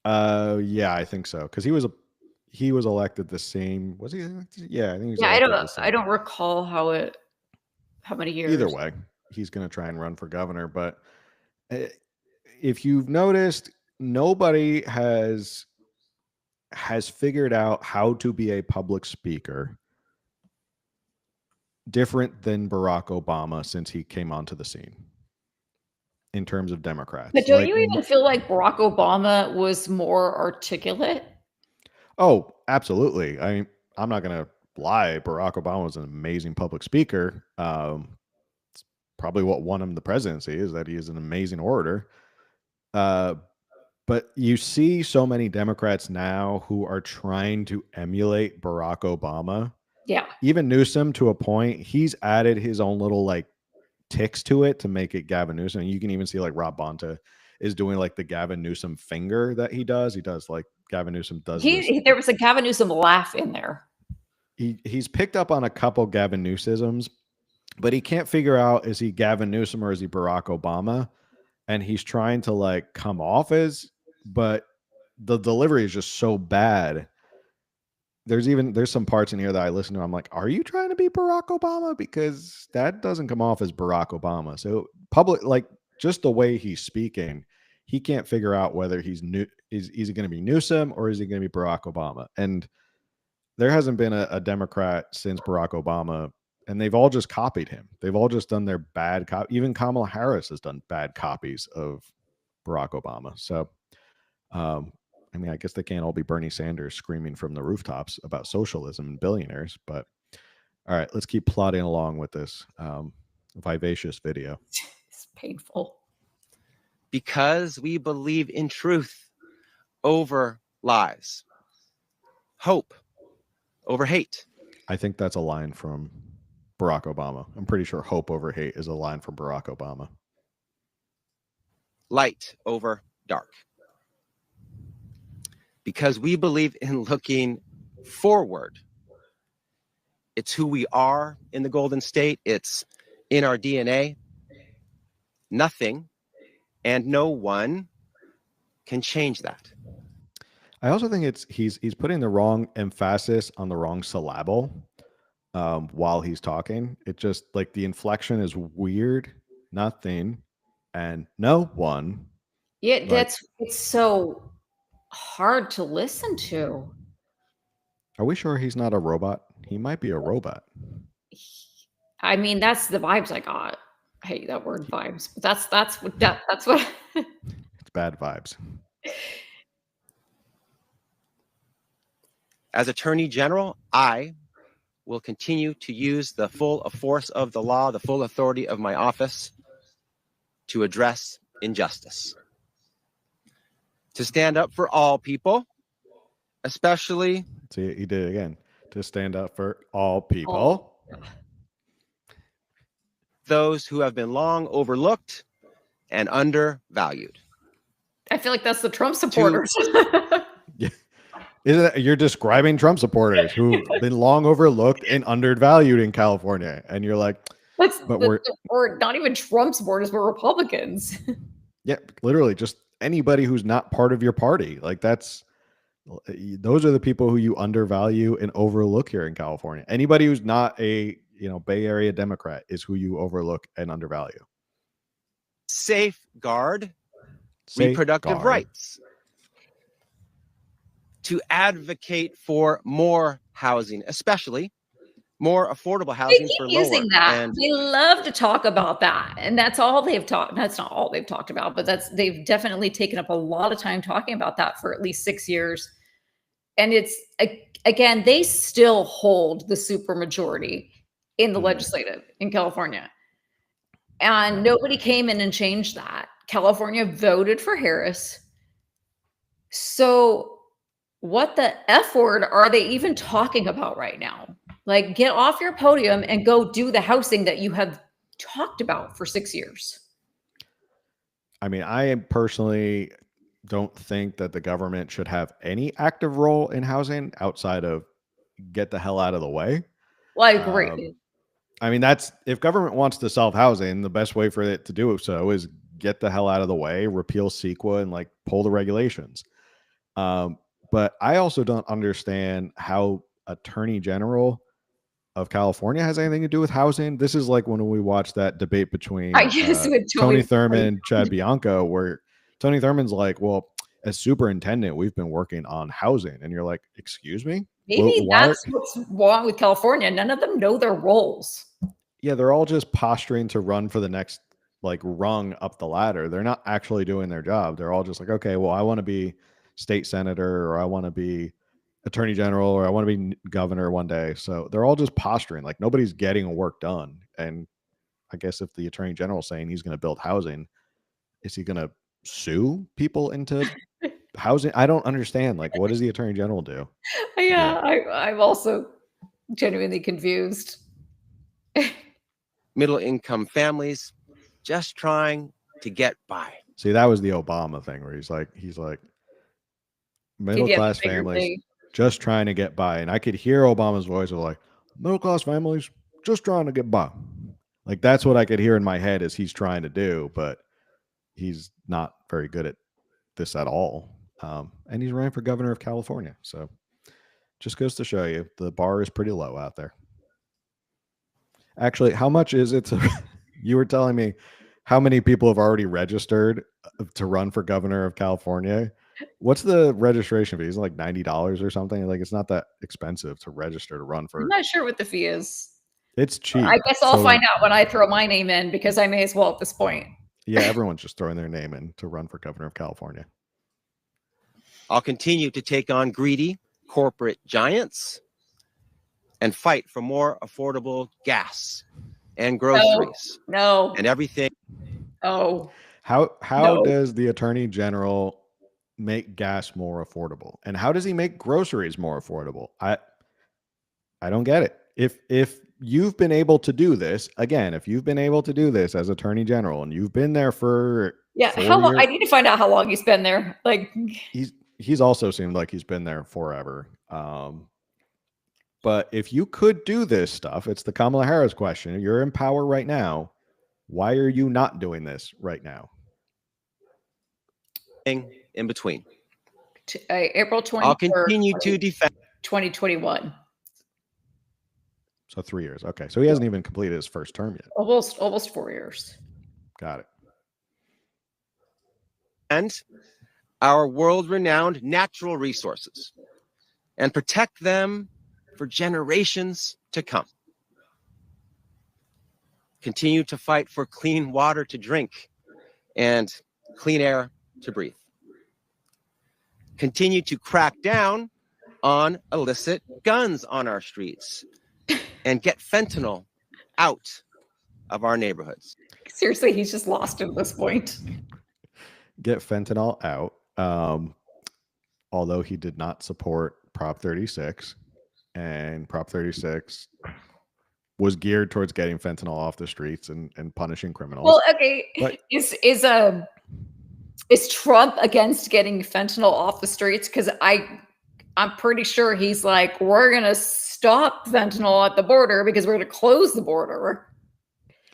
Yeah, I think so. Because he was elected the same. Was he? Yeah, I think he was. Yeah, I don't recall how many years. Either way, he's going to try and run for governor. But if you've noticed, nobody has figured out how to be a public speaker different than Barack Obama since he came onto the scene in terms of Democrats. But don't you even feel like Barack Obama was more articulate? Oh, absolutely. I mean, I'm not going to lie. Barack Obama was an amazing public speaker. It's probably what won him the presidency is that he is an amazing orator. But you see so many Democrats now who are trying to emulate Barack Obama. Yeah. Even Newsom, to a point, he's added his own little like ticks to it to make it Gavin Newsom. And you can even see like Rob Bonta is doing like the Gavin Newsom finger that he does. He does like Gavin Newsom does. There was a Gavin Newsom laugh in there. He's picked up on a couple Gavin Newsisms, but he can't figure out, is he Gavin Newsom or is he Barack Obama? And he's trying to like come off as, but the delivery is just so bad. There's some parts in here that I listen to. I'm like, are you trying to be Barack Obama? Because that doesn't come off as Barack Obama. So public, like just the way he's speaking, he can't figure out whether is he going to be Newsom or is he going to be Barack Obama? And there hasn't been a Democrat since Barack Obama, and they've all just copied him. They've all just done their bad copy. Even Kamala Harris has done bad copies of Barack Obama. So, I mean, I guess they can't all be Bernie Sanders screaming from the rooftops about socialism and billionaires, but all right, let's keep plodding along with this. vivacious video. It's painful. Because we believe in truth over lies, hope over hate. I think that's a line from Barack Obama. I'm pretty sure hope over hate is a line from Barack Obama. Light over dark. Because we believe in looking forward. It's who we are in the Golden State. It's in our DNA. Nothing and no one can change that. I also think he's putting the wrong emphasis on the wrong syllable while he's talking. It just like the inflection is weird. Nothing and no one. Yeah, Like, it's so hard to listen to. are we sure he's not a robot? He might be a robot. I mean, that's the vibes I got. I hate that word vibes, but that's what It's bad vibes. As Attorney General, I will continue to use the full force of the law, the full authority of my office to address injustice, to stand up for all people, especially. See, he did it again. To stand up for all people. Those who have been long overlooked and undervalued. I feel like that's the Trump supporters. Yeah. Isn't that, you're describing Trump supporters who've been long overlooked and undervalued in California. And you're like, or not even Trump supporters, but Republicans. Yeah, literally just anybody who's not part of your party. Like those are the people who you undervalue and overlook here in California. Anybody who's not a, Bay Area Democrat is who you overlook and undervalue. Safeguard reproductive rights. To advocate for more housing, especially more affordable housing for lower. Using that. They love to talk about that. And that's all they've talked. That's not all they've talked about, but they've definitely taken up a lot of time talking about that for at least 6 years. And it's, again, they still hold the supermajority in the legislative in California. And nobody came in and changed that. California voted for Harris. So what the F word are they even talking about right now? Like, get off your podium and go do the housing that you have talked about for 6 years. I mean, I personally don't think that the government should have any active role in housing outside of get the hell out of the way. Well, I agree. I mean, if government wants to solve housing, the best way for it to do so is get the hell out of the way, repeal CEQA, and like pull the regulations. But I also don't understand how Attorney General of California has anything to do with housing. This is like when we watched that debate between Tony Thurman and Chad Bianco, where Tony Thurman's like, well, as superintendent, we've been working on housing. And you're like, excuse me? Maybe that's what's wrong with California. None of them know their roles. Yeah, they're all just posturing to run for the next like rung up the ladder. They're not actually doing their job. They're all just like, okay, well, I want to be state senator, or I want to be attorney general, or I want to be governor one day. So they're all just posturing. Like nobody's getting work done. And I guess if the attorney general is saying he's going to build housing, is he going to sue people into housing? I don't understand. Like, what does the attorney general do? Yeah. I'm also genuinely confused. Middle income families just trying to get by. See, that was the Obama thing where he's like middle class families just trying to get by. And I could hear Obama's voice of like, middle class families just trying to get by. Like that's what I could hear in my head as he's trying to do, but he's not very good at this at all. And he's running for governor of California. So just goes to show you the bar is pretty low out there. Actually, how much is it to, you were telling me how many people have already registered to run for governor of California? What's the registration fee? Is it like $90 or something? Like it's not that expensive to register to run for. I'm not sure what the fee is. It's cheap. I guess I'll find out when I throw my name in, because I may as well at this point. Yeah, everyone's just throwing their name in to run for governor of California. I'll continue to take on greedy corporate giants and fight for more affordable gas and groceries No. and everything. Oh. How No. does the attorney general make gas more affordable? And how does he make groceries more affordable? I don't get it. If you've been able to do this, again, if you've been able to do this as attorney general and you've been there for Yeah, 4 how long? years, I need to find out how long he's been there. Like, he's also seemed like he's been there forever. But if you could do this stuff, it's the Kamala Harris question. You're in power right now. Why are you not doing this right now? In between. April 23rd, I'll continue to defend 2021. So 3 years. Okay. So he hasn't even completed his first term yet. Almost 4 years. Got it. and our world-renowned natural resources and protect them for generations to come. Continue to fight for clean water to drink and clean air to breathe. Continue to crack down on illicit guns on our streets and get fentanyl out of our neighborhoods. Seriously, he's just lost at this point. Get fentanyl out. Although he did not support Prop 36, and Prop 36 was geared towards getting fentanyl off the streets and punishing criminals. Well, okay, but is Trump against getting fentanyl off the streets? Because I'm pretty sure he's like, we're gonna stop fentanyl at the border because we're gonna close the border.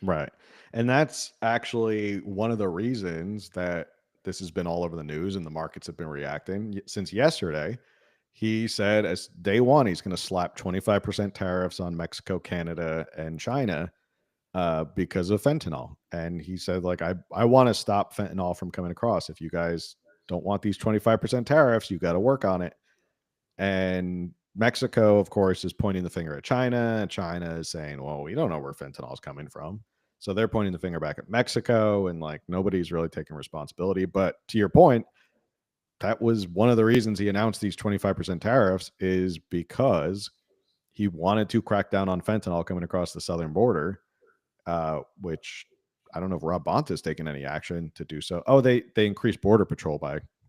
Right. And that's actually one of the reasons that this has been all over the news and the markets have been reacting. Since yesterday, he said as day one, he's going to slap 25% tariffs on Mexico, Canada, and China because of fentanyl. And he said, like, I want to stop fentanyl from coming across. If you guys don't want these 25% tariffs, you got to work on it. And Mexico, of course, is pointing the finger at China. And China is saying, well, we don't know where fentanyl is coming from. So they're pointing the finger back at Mexico, and like nobody's really taking responsibility. But to your point, that was one of the reasons he announced these 25% tariffs, is because he wanted to crack down on fentanyl coming across the southern border, which I don't know if Rob Bonta's taken any action to do so. Oh, they increased Border Patrol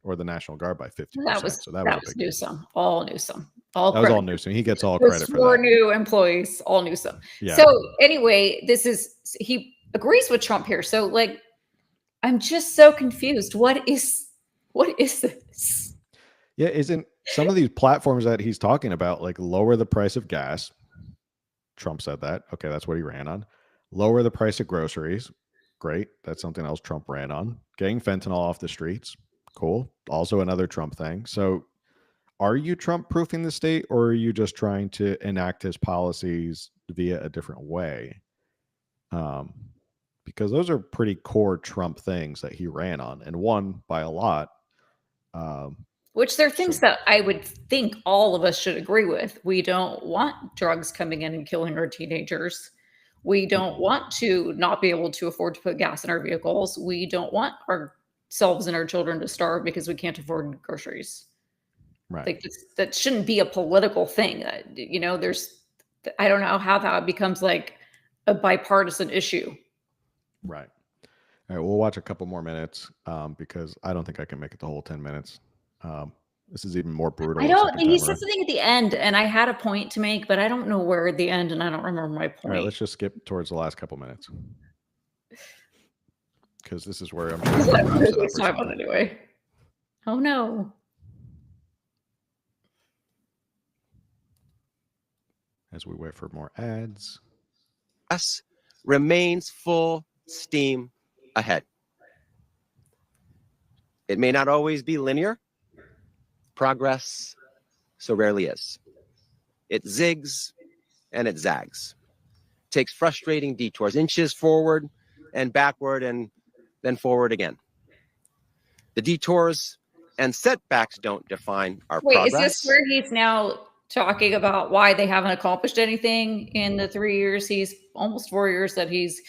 or the National Guard by 50%. That was Newsom. All Newsom. That was all Newsom. He gets all credit for that. 4 new employees, all Newsom. Yeah. So anyway, he agrees with Trump here. So like, I'm just so confused. What is this? Yeah, isn't some of these platforms that he's talking about, like lower the price of gas? Trump said that. Okay, that's what he ran on. Lower the price of groceries. Great. That's something else Trump ran on. Getting fentanyl off the streets. Cool. Also another Trump thing. So are you Trump proofing the state, or are you just trying to enact his policies via a different way? Because those are pretty core Trump things that he ran on and won by a lot. Which they're things that I would think all of us should agree with. We don't want drugs coming in and killing our teenagers. We don't want to not be able to afford to put gas in our vehicles. We don't want ourselves and our children to starve because we can't afford groceries. Right. Like that shouldn't be a political thing. I don't know how that becomes like a bipartisan issue. Right. All right. We'll watch a couple more minutes because I don't think I can make it the whole 10 minutes. This is even more brutal. He said something at the end, and I had a point to make, but I don't know where at the end, and I don't remember my point. All right, let's just skip towards the last couple minutes. Because this is where I'm sure anyway. Oh no. As we wait for more ads. Us remains full steam ahead. It may not always be linear. Progress so rarely is. It zigs and it zags. Takes frustrating detours, inches forward and backward and then forward again. The detours and setbacks don't define our progress. Wait, is this where he's now talking about why they haven't accomplished anything in the 3 years? He's almost 4 years that he's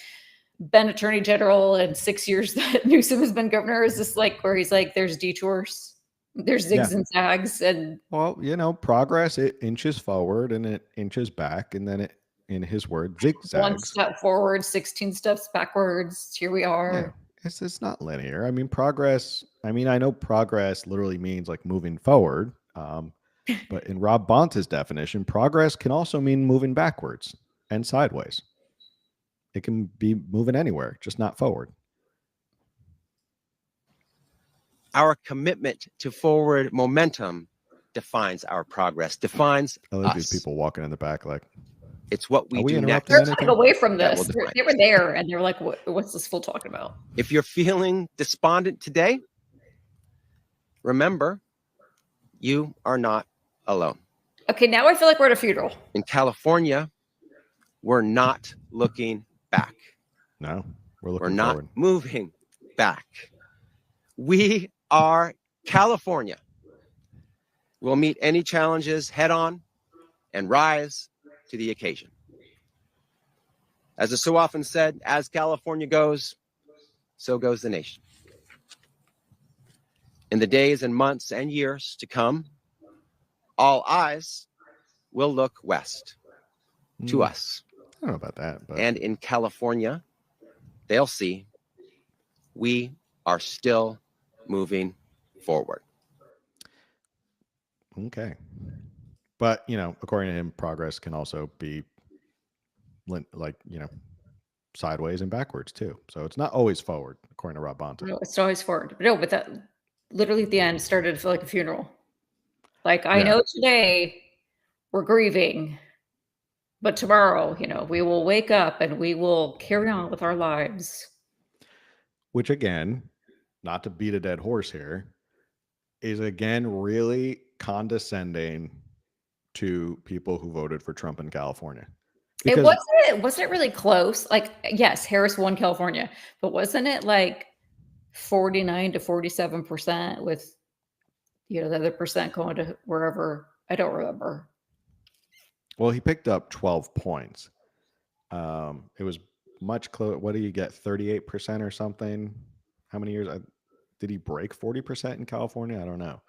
been attorney general and 6 years that Newsom has been governor. Is this like where he's like, there's detours? There's zigs and zags, and well, progress, it inches forward and it inches back, and then in his word, One zigzags. step forward, 16 steps backwards. Here we Yeah, are. it's not linear. I mean, progress. I mean, I know progress literally means like moving forward. But in Rob Bonta's definition, progress can also mean moving backwards and sideways. It can be moving anywhere, just not forward. Our commitment to forward momentum defines our progress, defines I like us. these people walking in the back like, It's what we are we do next. interrupting They're anything? running away from that will this. define They were there and they were like, what's this fool talking about? If you're feeling despondent today, remember, you are not alone. Okay, now I feel like we're at a funeral. In California, we're not looking back. No, we're We're looking not forward. moving back. We are California. We'll meet any challenges head on and rise to the occasion. As is so often said, as California goes, so goes the nation. In the days and months and years to come, all eyes will look west to us. I don't know about that, but And in California, they'll see we are still moving forward. okay. But, according to him, progress can also be like, sideways and backwards too. So it's not always forward, according to Rob Bonta. No, it's always forward. No, but that literally at the end started to feel like a funeral. Like, I know today we're grieving, but tomorrow, we will wake up and we will carry on with our lives. Which again, not to beat a dead horse here, is again really condescending to people who voted for Trump in California. It wasn't really close. Like, yes, Harris won California, but wasn't it like 49 to 47% with, the other percent going to wherever? I don't remember. Well, he picked up 12 points. It was much closer. What do you get? 38% or something? How many years? Did he break 40% in California? I don't know.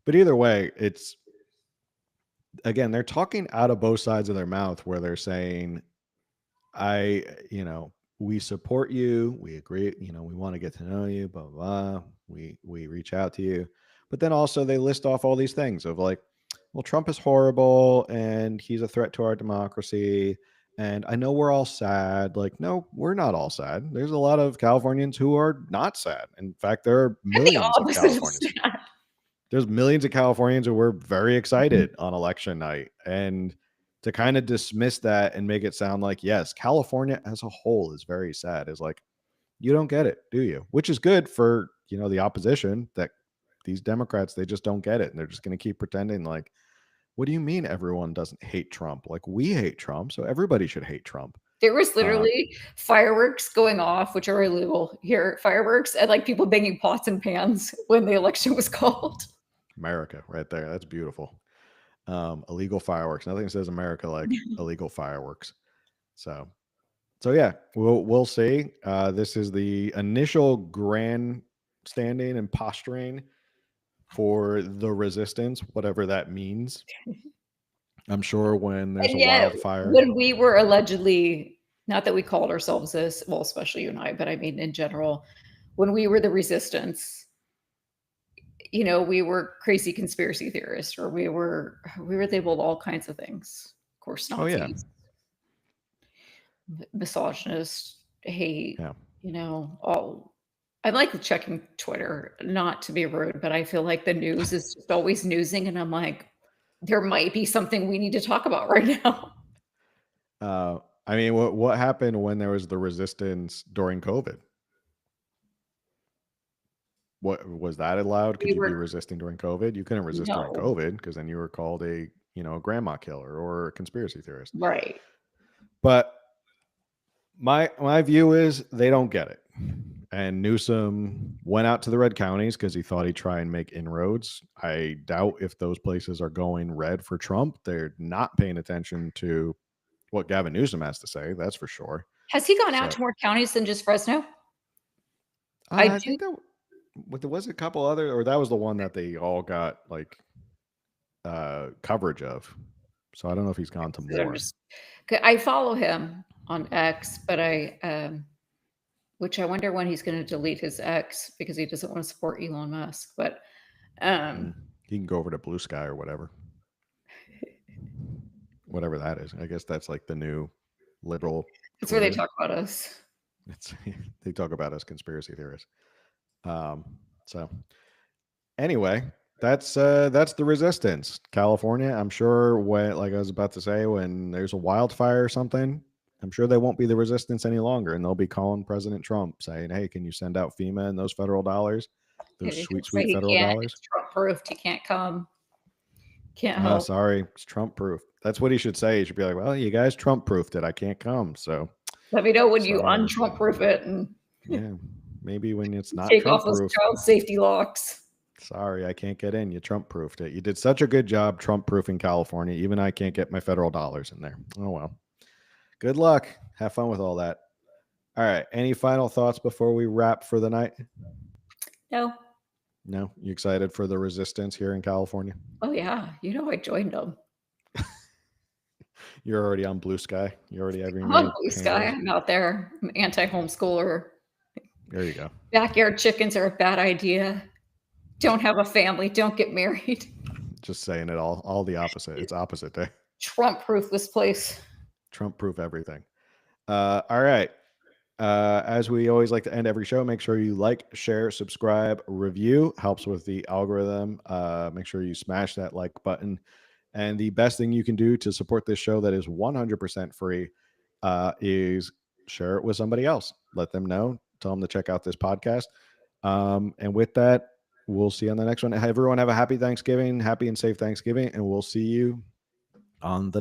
But either way, it's, again, they're talking out of both sides of their mouth where they're saying, we support you. We agree. We want to get to know you, blah, blah, blah. We reach out to you. But then also they list off all these things of like, well, Trump is horrible and he's a threat to our democracy. And I know we're all sad. Like, no, we're not all sad. There's a lot of Californians who are not sad. In fact, there are millions of Californians. There's millions of Californians who were very excited on election night. And to kind of dismiss that and make it sound like, yes, California as a whole is very sad, is like, you don't get it, do you? Which is good for, the opposition, that these Democrats, they just don't get it. And they're just going to keep pretending like, what do you mean everyone doesn't hate Trump? Like, we hate Trump, so everybody should hate Trump. There was literally fireworks going off, which are illegal here, fireworks, and like people banging pots and pans when the election was called. America right there. That's beautiful. Illegal fireworks. Nothing says America like illegal fireworks. So yeah, we'll see. This is the initial grandstanding and posturing for the resistance, whatever that means. I'm sure when there's a wildfire. When we were allegedly, not that we called ourselves this, well, especially you and I, but I mean in general, when we were the resistance, we were crazy conspiracy theorists, or we were labeled all kinds of things. Of course, Nazis, misogynist, hate, all. I like checking Twitter, not to be rude, but I feel like the news is just always newsing, and I'm like, there might be something we need to talk about right now. I mean, what happened when there was the resistance during COVID? What was that allowed? Could you be resisting during COVID? You couldn't resist during COVID because then you were called a grandma killer or a conspiracy theorist. Right. But my view is they don't get it. And Newsom went out to the red counties because he thought he'd try and make inroads. I doubt if those places are going red for Trump. They're not paying attention to what Gavin Newsom has to say. That's for sure. Has he gone out to more counties than just Fresno? I think there was a couple other, or that was the one that they all got like coverage of. So I don't know if he's gone to They're more. just- I follow him on X, but which I wonder when he's going to delete his X because he doesn't want to support Elon Musk. But He can go over to Blue Sky or whatever. Whatever that is. I guess that's like the new liberal it's where they Twitter. talk about us. They talk about us conspiracy theorists. So anyway, that's the resistance. California, I'm sure when, like I was about to say, when there's a wildfire or something, I'm sure they won't be the resistance any longer, and they'll be calling President Trump saying, "Hey, can you send out FEMA and those federal dollars, those They sweet, just say sweet he federal can't. dollars?" It's Trump proofed. He can't come. Can't help. Sorry, it's Trump proof. That's what he should say. He should be like, "Well, you guys Trump proofed it. I can't come, so Let me know when you sorry." un-Trump proof it and Yeah, maybe when it's not take Trump off those proof. child safety locks. Sorry, I can't get in. You Trump proofed it. You did such a good job Trump proofing California. Even I can't get my federal dollars in there. Oh, well. Good luck. Have fun with all that. All right. Any final thoughts before we wrap for the night? No. No? You excited for the resistance here in California? Oh yeah. I joined them. You're already on Blue Sky. You already have your I'm on new Blue Sky. handles? I'm out there. I'm anti-homeschooler. There you go. Backyard chickens are a bad idea. Don't have a family. Don't get married. Just saying it all the opposite. It's opposite day. Trump proof this place. Trump proof everything. All right. As we always like to end every show, make sure you like, share, subscribe, review. Helps with the algorithm. Make sure you smash that like button. And the best thing you can do to support this show that is 100% free is share it with somebody else. Let them know. Tell them to check out this podcast. And with that, we'll see you on the next one. Everyone have a happy Thanksgiving, happy and safe Thanksgiving, and we'll see you on the next.